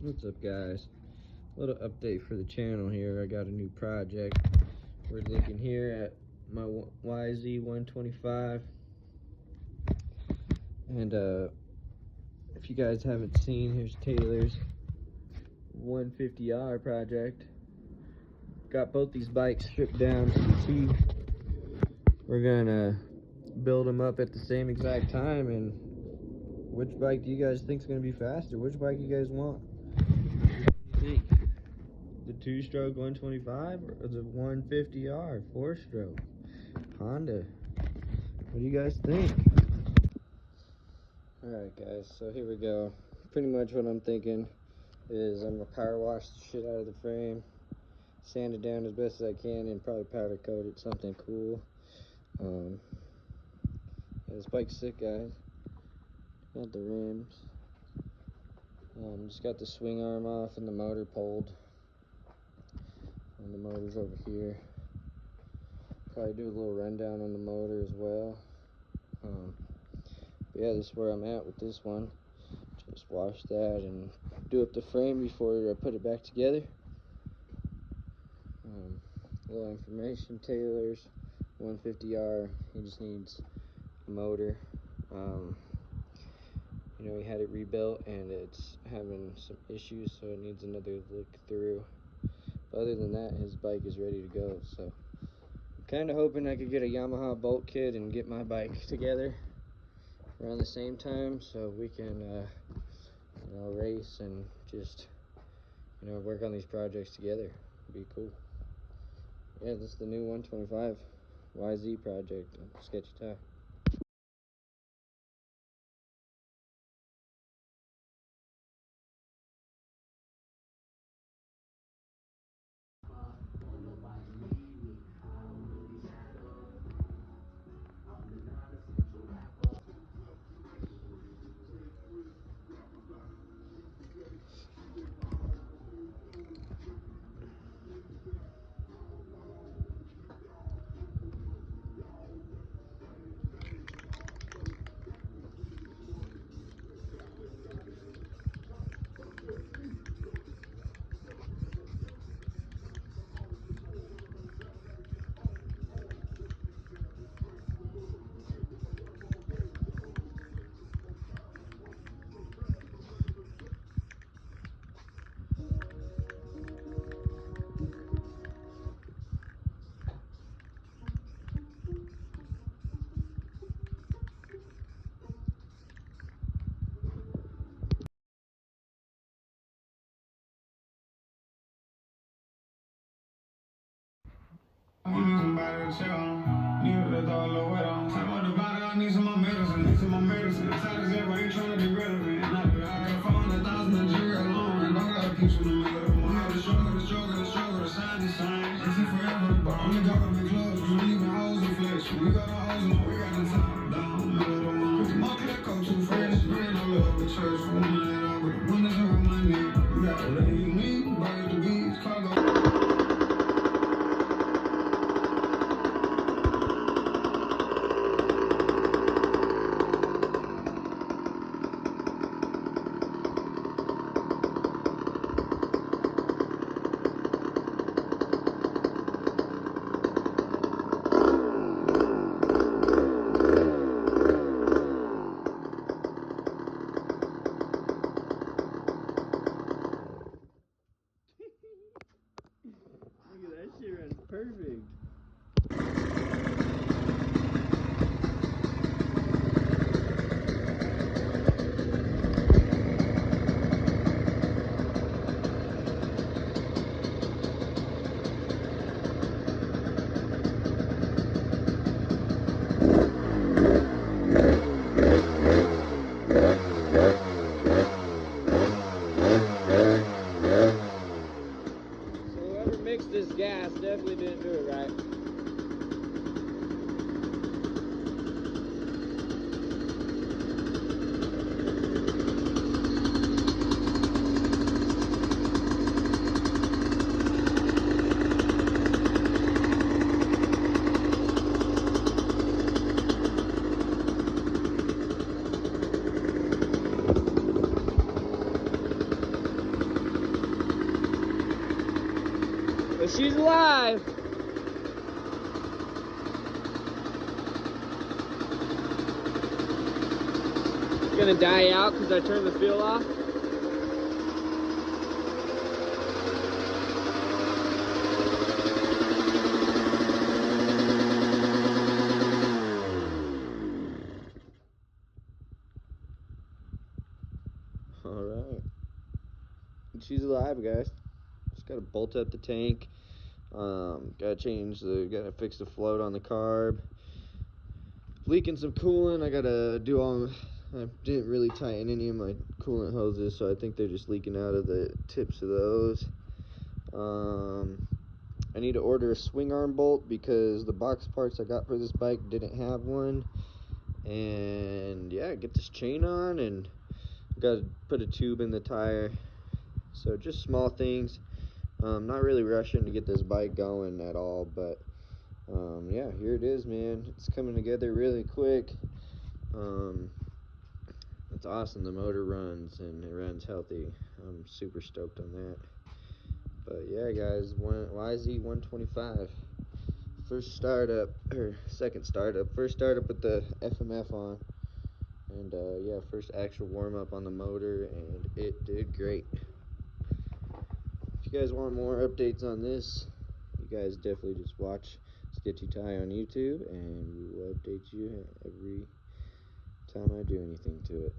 What's up, guys? Little update for the channel here. I got a new project. We're looking here at my YZ125, and if you guys haven't seen, here's Taylor's 150R project. Got both these bikes stripped down to T. We're gonna build them up at the same exact time. And which bike do you guys think is gonna be faster? Which bike you guys want? What do you think? The 2-stroke 125 or the 150R 4-stroke Honda? What do you guys think? Alright guys, so here we go. Pretty much what I'm thinking is I'm gonna power wash the shit out of the frame, sand it down as best as I can, and probably powder coat it something cool. Yeah, this bike's sick, guys. Got the rims. Just got the swing arm off and the motor pulled. And the motor's over here. Probably do a little rundown on the motor as well. But yeah, this is where I'm at with this one. Just wash that and do up the frame before I put it back together. A little information: Taylor's 150R. He just needs a motor. You know, he had it rebuilt and it's having some issues, so it needs another look through. But other than that, his bike is ready to go. So I'm kind of hoping I could get a Yamaha bolt kit and get my bike together around the same time, so we can you know, race and just, you know, work on these projects together. It'd be cool. Yeah, this is the new 125 YZ project, Sketchy Tie. Somebody to chill on. Need to throw a little weight on. Time on the body, I need some more medicine. Need some more medicine. Tired as ever, ain't trying to be relevant. I got 400,000 in Nigeria alone. And I got a piece in the middle of the month. The struggle, the sign is sign. It's here forever, but only government clubs. We leaving hoes in flesh. We got the hoes on, we got the time down. Middle of the month. My click go too fresh. We ain't no love with church. Woman laid up with the windows around my neck. We got whatever you need. Body at the beach, cargo. Look at that shit runs perfect. This gas definitely didn't do it right. But she's alive. It's gonna die out because I turned the fuel off. Alright. She's alive, guys. Just gotta bolt up the tank. Gotta fix the float on the carb. Leaking some coolant. I didn't really tighten any of my coolant hoses, so I think they're just leaking out of the tips of those. I need to order a swing arm bolt because the box parts I got for this bike didn't have one. And yeah, get this chain on, and gotta put a tube in the tire. So just small things. Not really rushing to get this bike going at all, but yeah, here it is, man. It's coming together really quick. It's awesome. The motor runs, and it runs healthy. I'm super stoked on that. But yeah, guys, YZ125. First startup with the FMF on. And yeah, first actual warm-up on the motor, and it did great. If you guys want more updates on this, you guys definitely just watch Sketchy Tie on YouTube, and we will update you every time I do anything to it.